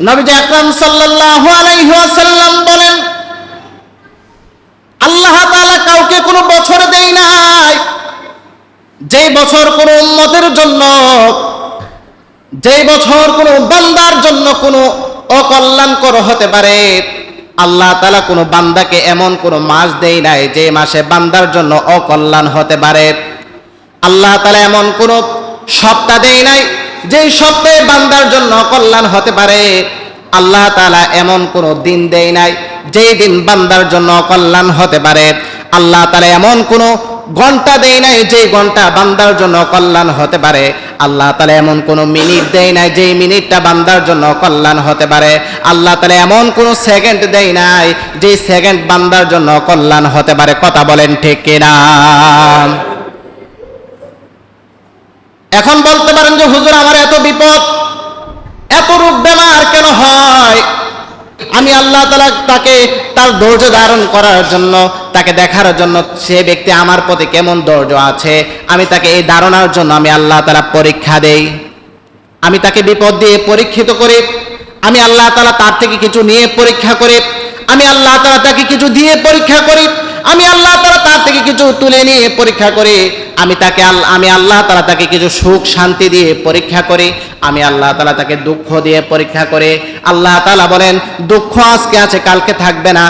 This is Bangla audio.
নবীজি আকরাম সাল্লাল্লাহু আলাইহি ওয়াসাল্লাম বলেন, আল্লাহ তাআলা কাউকে কোনো বছর দেয় নাই যেই বছর কোনো উম্মতের জন্য, যেই বছর কোনো বান্দার জন্য কোনো অকল্যাণকর হতে পারে। আল্লাহ তাআলা কোনো বান্দাকে এমন কোনো মাস দেয় নাই যে মাসে বান্দার জন্য অকল্যাণ হতে পারে। আল্লাহ তাআলা এমন কোনো সপ্তাহ দেয় নাই যেই সপ্তাহে বান্দার জন্য অকল্যাণ হতে পারে। আল্লাহ তাআলা এমন কোনো দিন দেয় নাই যেই দিন বান্দার জন্য অকল্যাণ হতে পারে। আল্লাহ তাআলা এমন কোনো ঘন্টা দেয় নাই যেই ঘন্টা বান্দার জন্য কল্যাণ হতে পারে। আল্লাহ তাআলা এমন কোনো মিনিট দেয় নাই যেই মিনিটটা বান্দার জন্য কল্যাণ হতে পারে। আল্লাহ তাআলা এমন কোনো সেকেন্ড দেয় নাই যেই সেকেন্ড বান্দার জন্য কল্যাণ হতে পারে। কথা বলেন ঠিক কিনা? এখন বলতে পারেন যে হুজুর আমার এত বিপদ, এত রোগ বেমার কেন হয়? আমি আল্লাহ তাআলা তাকে তার ধৈর্য ধারণ করার জন্য, তাকে দেখার জন্য সে ব্যক্তি আমার প্রতি কেমন ধৈর্য আছে, আমি তাকে এই ধারণার জন্য আমি আল্লাহ তাআলা পরীক্ষা দেই। আমি তাকে বিপদ দিয়ে পরীক্ষিত করি। আমি আল্লাহ তাআলা তার থেকে কিছু নিয়ে পরীক্ষা করি। আমি আল্লাহ তাআলা তাকে কিছু দিয়ে পরীক্ষা করি। আমি আল্লাহ তাআলা তার থেকে কিছু তুলে নিয়ে পরীক্ষা করি। আমি আল্লাহ তাআলা তাকে কিছু সুখ শান্তি দিয়ে পরীক্ষা করি। আমি আল্লাহ তাআলা তাকে দুঃখ দিয়ে পরীক্ষা করি। আল্লাহ তাআলা বলেন দুঃখ আজকে আছে কালকে থাকবে না।